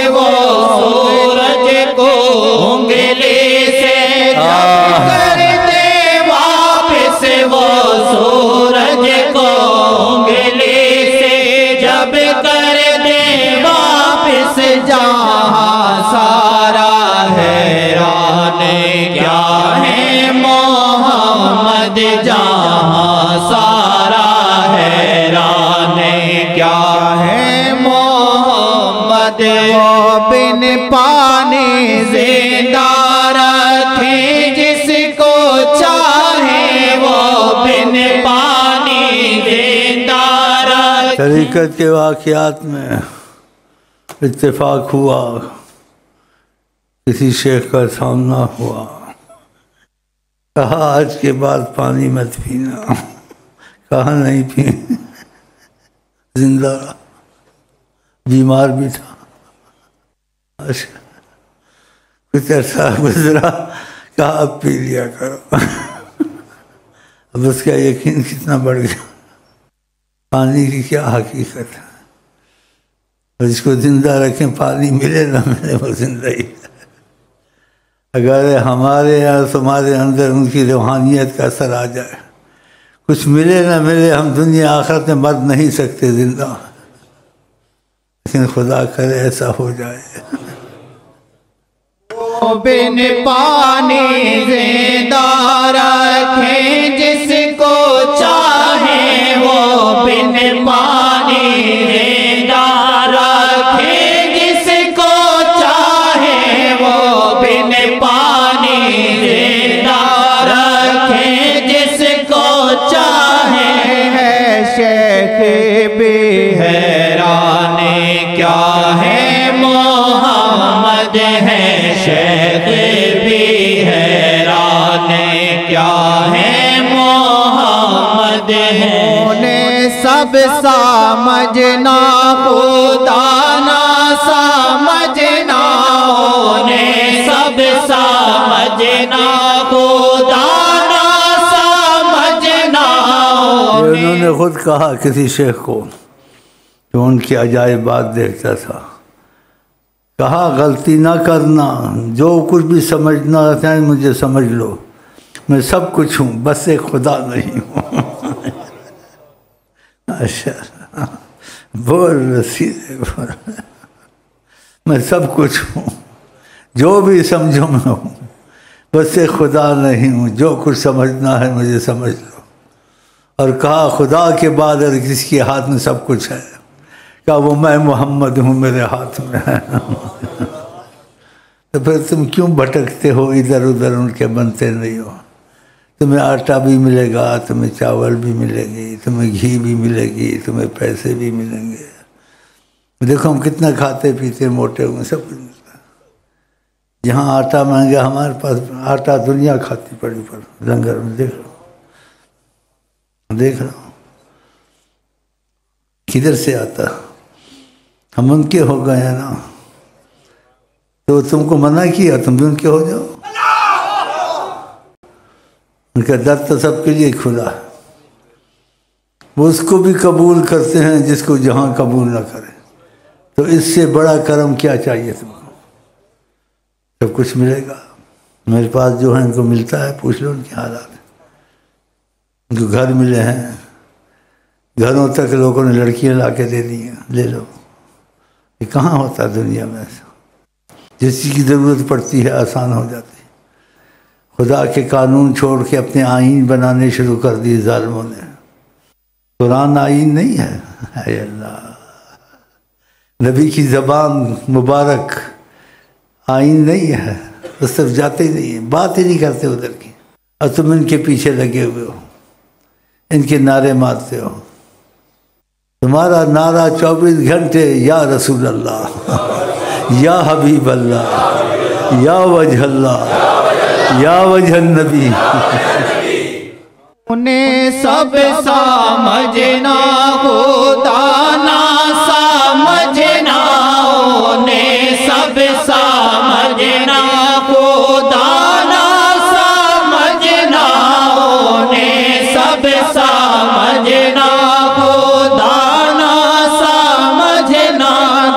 وہ سورج کو انگلی سے جب کر دے واپس، وہ سورج کو انگلی سے جب کر دے واپس، جہاں سارا حیران کیا ہے محمد، جہاں سارا حیران کیا ہے محمد۔ وہ بن پانی زندہ رکھے جس کو چاہے، وہ بن پانی زندہ رکھے۔ طریقت کے واقعات میں اتفاق ہوا، کسی شیخ کا سامنا ہوا، کہا آج کے بعد پانی مت پینا، کہا نہیں پی، زندہ بیمار بھی تھا۔ کچھ عرصہ گزرا، کہا اب پی لیا کرو۔ اب اس کا یقین کتنا بڑھ گیا، پانی کی کیا حقیقت ہے۔ جس کو زندہ رکھیں، پانی ملے نہ ملے وہ زندہ ہی ہے۔ اگر ہمارے یا تمہارے اندر ان کی روحانیت کا اثر آ جائے، کچھ ملے نہ ملے، ہم دنیا آخرت میں مر نہیں سکتے، زندہ، لیکن خدا کرے ایسا ہو جائے۔ وہ بن پانی زندہ رکھیں جس کو چاہے، وہ بن پانی زندہ رکھیں جس کو چاہے، وہ بن پانی زندہ رکھیں جس کو چاہے۔ ہے شیخ بھی حیران کیا ہے محمد، ہے شیخ بھی حیران کیا ہے محمد۔ انہیں سب سمجھنا خدا نہ سمجھنا، انہیں سب سمجھنا خدا نہ سمجھنا۔ انہوں نے خود کہا کسی شیخ کو جو ان کی عجائبات دیکھتا تھا، کہا غلطی نہ کرنا، جو کچھ بھی سمجھنا ہے مجھے سمجھ لو، میں سب کچھ ہوں، بس ایک خدا نہیں ہوں۔ اچھا بول رسید، میں سب کچھ ہوں، جو بھی سمجھو میں ہوں، بس ایک خدا نہیں ہوں، جو کچھ سمجھنا ہے مجھے سمجھ لو۔ اور کہا خدا کے بعد اگر کسی کے ہاتھ میں سب کچھ ہے، کہا وہ میں محمد ہوں، میرے ہاتھ میں ہے۔ تو پھر تم کیوں بھٹکتے ہو ادھر ادھر، ان کے بنتے نہیں ہو؟ تمہیں آٹا بھی ملے گا، تمہیں چاول بھی ملے گی، تمہیں گھی بھی ملے گی، تمہیں پیسے بھی ملیں گے۔ دیکھو ہم کتنا کھاتے پیتے موٹے ہوئے، سب کچھ ملتا ہے۔ جہاں آٹا مہنگا، ہمارے پاس آٹا دنیا کھاتی پڑی پر لنگر میں، دیکھ رہا ہوں کدھر سے آتا، ہم ان کے ہو گئے ہیں نا، تو تم کو منع کیا تم بھی ان کے ہو جاؤ۔ ان کا در تو سب کے لیے کھلا ہے، وہ اس کو بھی قبول کرتے ہیں جس کو جہاں قبول نہ کرے۔ تو اس سے بڑا کرم کیا چاہیے تم کو؟ سب کچھ ملے گا۔ میرے پاس جو ہے ان کو ملتا ہے، پوچھ لو ان کے حالات۔ ان کو گھر ملے ہیں، گھروں تک لوگوں نے لڑکیاں لا کے دے دی ہیں، لے لو۔ یہ کہاں ہوتا دنیا میں ایسا؟ جس چیز کی ضرورت پڑتی ہے آسان ہو جاتی ہے۔ خدا کے قانون چھوڑ کے اپنے آئین بنانے شروع کر دی ظالموں نے۔ قرآن آئین نہیں ہے، اے اللہ، نبی کی زبان مبارک آئین نہیں ہے، اس طرف جاتے ہی نہیں ہیں، بات ہی نہیں کرتے ادھر کی، اور تم ان کے پیچھے لگے ہوئے ہو، ان کے نعرے مارتے ہو۔ تمہارا نعرہ 24 گھنٹے یا رسول اللہ، یا حبیب اللہ، یا وجہ اللہ، یا وجہ النبی۔ انہیں سب سمجھنا خدا نہ سمجھنا، انہیں سب سمجھنا خدا نہ سمجھنا، انہیں سب سمجھنا خدا نہ سمجھنا،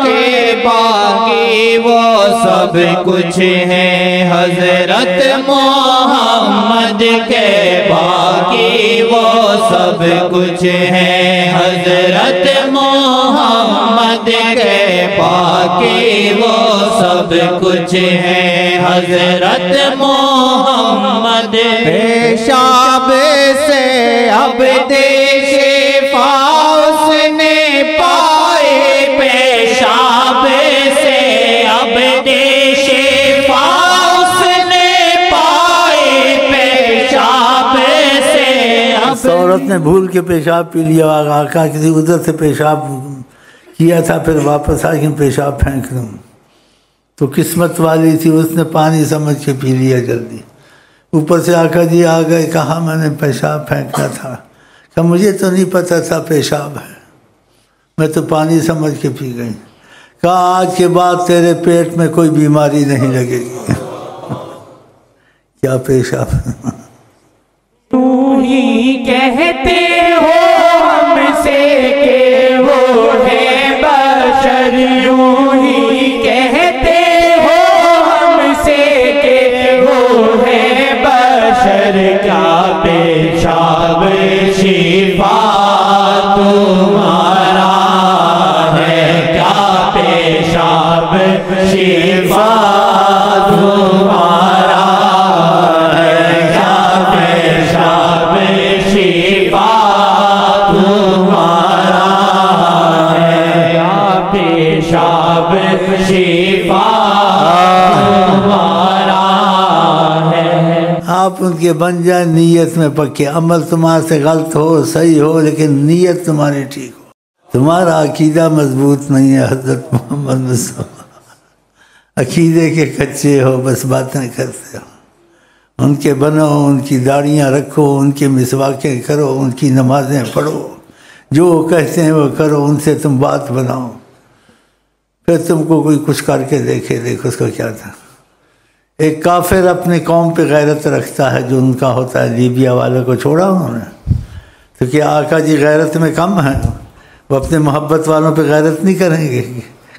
کہ باقی وہ سب کچھ ہے حضرت محمد کے باقی وہ سب کچھ ہے حضرت محمد کے باقی وہ سب کچھ ہے حضرت محمد پیشاب سے اب شفا اس نے پائے پیشاب سے اب شفا اس نے پائے پیشاب سے اس عورت نے بھول کے پیشاب پی لیا آقا کسی ادھر سے پیشاب کیا تھا پھر واپس آ کے پیشاب پھینک دوں تو قسمت والی تھی اس نے پانی سمجھ کے پی لیا جلدی اوپر سے آقا جی آ گئے کہا میں نے پیشاب پھینکنا تھا کہ مجھے تو نہیں پتہ تھا پیشاب ہے میں تو پانی سمجھ کے پی گئی کہا آج کے بعد تیرے پیٹ میں کوئی بیماری نہیں لگے گی کیا پیشاب تو ہی کہتے ہو ہم سے کہ وہ ہے بشر یوں ہی کہتے ہو ہم سے کہ وہ ہے بشر کیا پیشاب شفا تمہارا ہے کیا پیشاب شفا تمہارا ہے کیا پیشاب شفا تمہارا ہے کیا پیشاب شفا تمہارا ہے آپ ان کے بن جائیں نیت میں پکے عمل تمہارے سے غلط ہو صحیح ہو لیکن نیت تمہاری ٹھیک ہو تمہارا عقیدہ مضبوط نہیں ہے حضرت محمد مصطفیٰ عقیدے کے کچے ہو بس باتیں کرتے ہو ان کے بنو ان کی داڑیاں رکھو ان کے مسواکیں کرو ان کی نمازیں پڑھو جو وہ کہتے ہیں وہ کرو ان سے تم بات بناؤ پھر تم کو کوئی کچھ کر کے دیکھے دیکھو اس کا کیا تھا ایک کافر اپنی قوم پہ غیرت رکھتا ہے جو ان کا ہوتا ہے لیبیا والوں کو چھوڑا انہوں نے تو کیا آقا جی غیرت میں کم ہیں وہ اپنے محبت والوں پہ غیرت نہیں کریں گے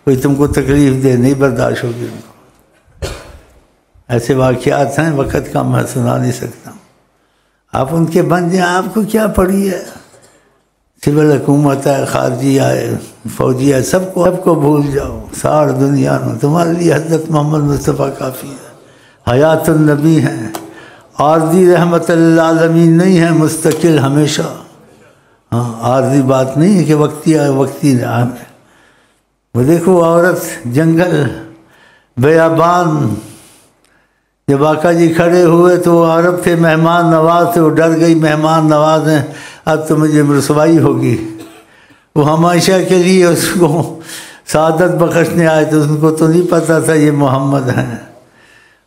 کوئی تم کو تکلیف دے نہیں برداشت ہوگی ان کو ایسے واقعات ہیں وقت کا میں سنا نہیں سکتا ہوں آپ ان کے بن جائیں آپ کو کیا پڑی ہے سول حکومت ہے خارجی آئے فوجی ہے سب کو بھول جاؤ ساری دنیا میں تمہارے لیے حضرت محمد مصطفیٰ کافی ہے حیات النبی ہیں عارضی رحمت للعالمین نہیں ہے مستقل ہمیشہ ہاں عارضی بات نہیں ہے کہ وقتی نام ہے وہ دیکھو عورت جنگل بیابان جب آقا جی کھڑے ہوئے تو وہ عرب تھے مہمان نواز تھے وہ ڈر گئی مہمان نواز ہیں اب تو مجھے رسوائی ہوگی وہ ہمیشہ کے لیے اس کو سعادت بخشنے آئے تھے ان کو تو نہیں پتہ تھا یہ محمد ہیں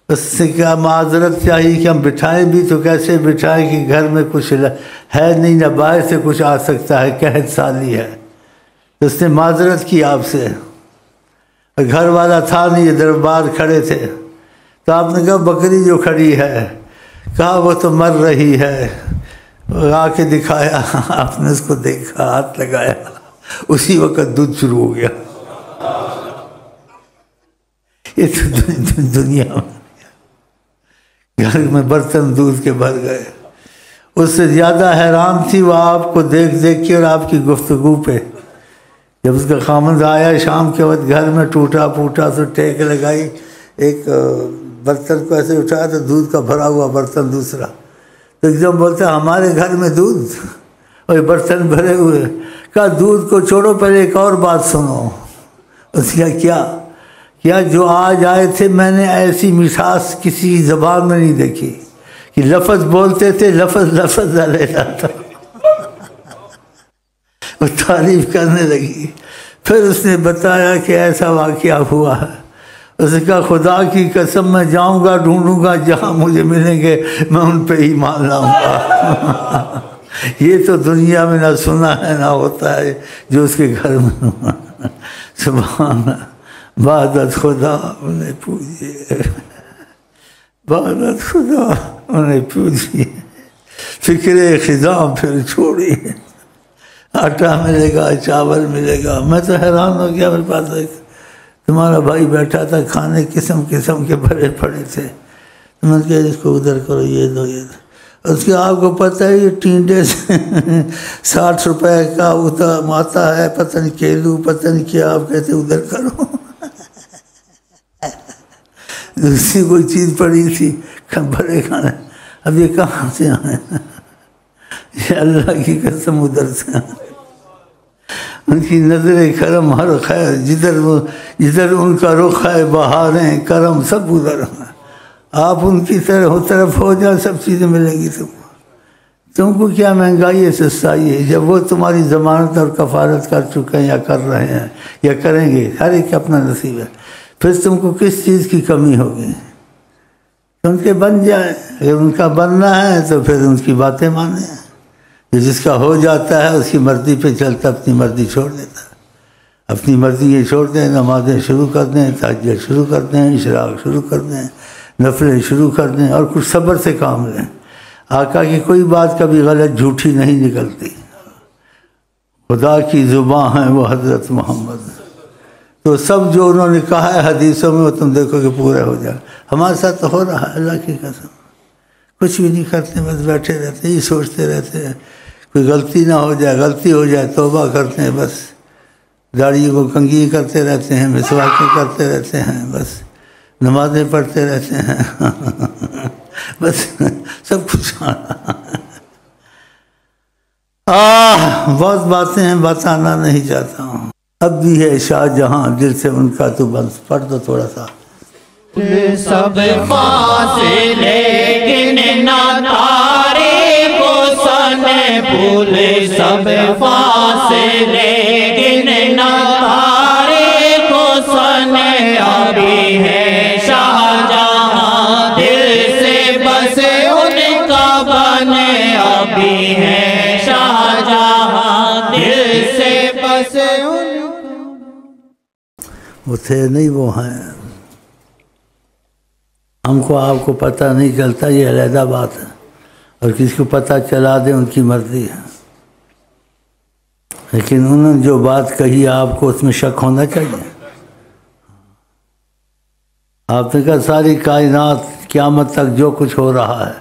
اس سے کیا معذرت چاہیے کہ ہم بٹھائیں بھی تو کیسے بٹھائیں کہ گھر میں کچھ ہے نہیں نہ باہر سے کچھ آ سکتا ہے قحط سالی ہے تو اس نے معذرت کی آپ سے گھر والا تھا نہیں یہ دربار کھڑے تھے تو آپ نے کہا بکری جو کھڑی ہے کہا وہ تو مر رہی ہے آ کے دکھایا آپ نے اس کو دیکھا ہاتھ لگایا اسی وقت دودھ شروع ہو گیا یہ تو دنیا میں گھر میں برتن دودھ کے بھر گئے اس سے زیادہ حیران تھی وہ آپ کو دیکھ دیکھ کے اور آپ کی گفتگو پہ جب اس کا خامند آیا شام کے وقت گھر میں ٹوٹا پھوٹا تو ٹیک لگائی ایک برتن کو ایسے اٹھایا تو دودھ کا بھرا ہوا برتن دوسرا تو ایک دم بولتا ہمارے گھر میں دودھ اور برتن بھرے ہوئے کہا دودھ کو چھوڑو پہلے ایک اور بات سنو اس کا کیا جو آج آئے تھے میں نے ایسی مٹھاس کسی زبان میں نہیں دیکھی کہ لفظ بولتے تھے لفظ لے جاتا وہ تعریف کرنے لگی پھر اس نے بتایا کہ ایسا واقعہ ہوا ہے اس نے کہا خدا کی قسم میں جاؤں گا ڈھونڈوں گا جہاں مجھے ملیں گے میں ان پہ ہی مان لاؤں گا یہ تو دنیا میں نہ سنا ہے نہ ہوتا ہے جو اس کے گھر میں سبحان بادت خدا انہیں پوجیے بادت خدا انہیں پوجیے فکر خزاں پھر چھوڑیے آٹا ملے گا چاول ملے گا میں تو حیران ہو گیا میرے پاس ایک تمہارا بھائی بیٹھا تھا، کھانے قسم قسم کے بھرے پڑے تھے، تو میں نے کہا اس کو ادھر کرو، یہ دو یہ دو۔ اس کے آپ کو پتہ ہے یہ ٹینڈے سے 60 روپے کا آتا ہے، پتہ نہیں کیلو، پتہ نہیں کیا، آپ کہتے ادھر کرو۔ دوسری کوئی چیز پڑی تھی بڑے کھانے، اب یہ کہاں سے آئے؟ یہ اللہ کی قسم ادھر سے آئے۔ ان کی نظر کرم ہر خیر، جدھر ان کا رخ ہے بہاریں کرم سب ادھر ہیں۔ آپ ان کی طرف ہو جائے، سب چیزیں ملیں گی تم کو کیا مہنگائی ہے، سستائی ہے؟ جب وہ تمہاری ضمانت اور کفالت کر چکے ہیں یا کر رہے ہیں یا کریں گے، ہر ایک اپنا نصیب ہے، پھر تم کو کس چیز کی کمی ہوگی؟ ان کے بن جائے، اگر ان کا بننا ہے تو پھر ان کی باتیں مانیں۔ جس کا ہو جاتا ہے اس کی مرضی پہ چلتا، اپنی مرضی چھوڑ دیتا ہے۔ اپنی مرضی یہ چھوڑ دیں، نمازیں شروع کر دیں، تہجد شروع کر دیں، اشراق شروع کر دیں، نفلیں شروع کر دیں، اور کچھ صبر سے کام لیں۔ آقا کی کوئی بات کبھی غلط جھوٹی نہیں نکلتی، خدا کی زبان ہے وہ حضرت محمد۔ تو سب جو انہوں نے کہا ہے حدیثوں میں، وہ تم دیکھو کہ پورا ہو جائے۔ ہمارے ساتھ تو ہو رہا ہے، اللہ کی قسم۔ کچھ بھی نہیں کرتے، بس بیٹھے رہتے، یہ سوچتے رہتے ہیں کوئی غلطی نہ ہو جائے، غلطی ہو جائے توبہ کرتے ہیں، بس داڑھی کو کنگھی کرتے رہتے ہیں، مسواکیں کرتے رہتے ہیں، بس نمازیں پڑھتے رہتے ہیں، بس سب کچھ بہت باتیں ہیں، بتانا نہیں چاہتا ہوں۔ اب بھی ہے شاہ جہاں دل سے ان کا تو بس پڑھ دو تھوڑا سا۔ سب فاصلے گننا تاریخ و سن بھول، سب فاصلے گننا تاریخ و سن، ابھی ہے شاہ جہاں دل سے بس ان کا بن، ابھی ہے شاہ جہاں دل سے بس ان کا۔ وہ تھے نہیں، وہ ہیں۔ ہم کو آپ کو پتہ نہیں چلتا، یہ علیحدہ بات ہے، اور کسی کو پتہ چلا دیں ان کی مرضی ہے، لیکن انہوں نے جو بات کہی آپ کو اس میں شک ہونا چاہیے۔ آپ نے کہا ساری کائنات قیامت تک جو کچھ ہو رہا ہے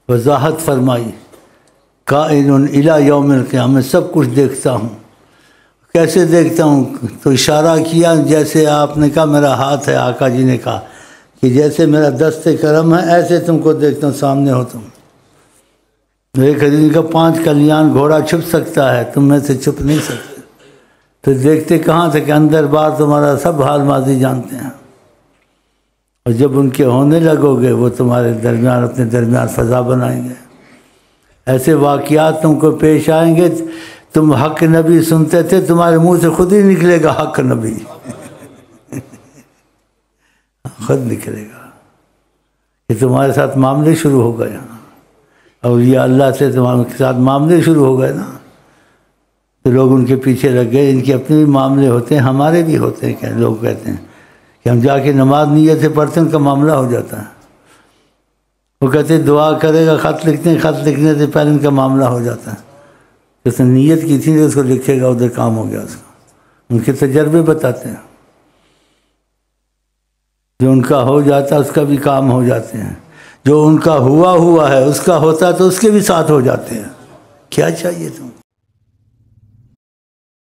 وضاحت فرمائی، کائن الی یوم القیامت، سب کچھ دیکھتا ہوں۔ کیسے دیکھتا ہوں؟ تو اشارہ کیا، جیسے آپ نے کہا میرا ہاتھ ہے، آقا جی نے کہا کہ جیسے میرا دست کرم ہے ایسے تم کو دیکھتا ہوں، سامنے ہو تم۔ ایک حدیث کا 5 کلیان گھوڑا چھپ سکتا ہے، تم میں سے چھپ نہیں سکتے۔ پھر دیکھتے کہاں تھے کہ اندر باہر تمہارا سب حال ماضی جانتے ہیں، اور جب ان کے ہونے لگو گے وہ تمہارے درمیان اپنے درمیان فضا بنائیں گے۔ ایسے واقعات تم کو پیش آئیں گے، تم حق نبی سنتے تھے، تمہارے منہ سے خود ہی نکلے گا حق نبی، خود نکلے گا کہ تمہارے ساتھ معاملے شروع ہو گئے، اور یہ اللہ سے تمہارے ساتھ معاملے شروع ہو گئے نا، تو لوگ ان کے پیچھے لگ گئے۔ ان کے اپنے بھی معاملے ہوتے ہیں، ہمارے بھی ہوتے ہیں، کہ لوگ کہتے ہیں کہ ہم جا کے نماز نیت سے پڑھتے ہیں، ان کا معاملہ ہو جاتا ہے۔ وہ کہتے ہیں دعا کرے گا، خط لکھتے ہیں، خط لکھنے سے پہلے ان کا معاملہ ہو جاتا ہے۔ اس نے نیت کی تھی تو اس کو لکھے گا، ادھر کام ہو گیا اس کا۔ ان کے تجربے بتاتے ہیں، جو ان کا ہو جاتا ہے اس کا بھی کام ہو جاتے ہیں، جو ان کا ہوا ہے اس کا ہوتا ہے تو اس کے بھی ساتھ ہو جاتے ہیں۔ کیا چاہیے تم کو؟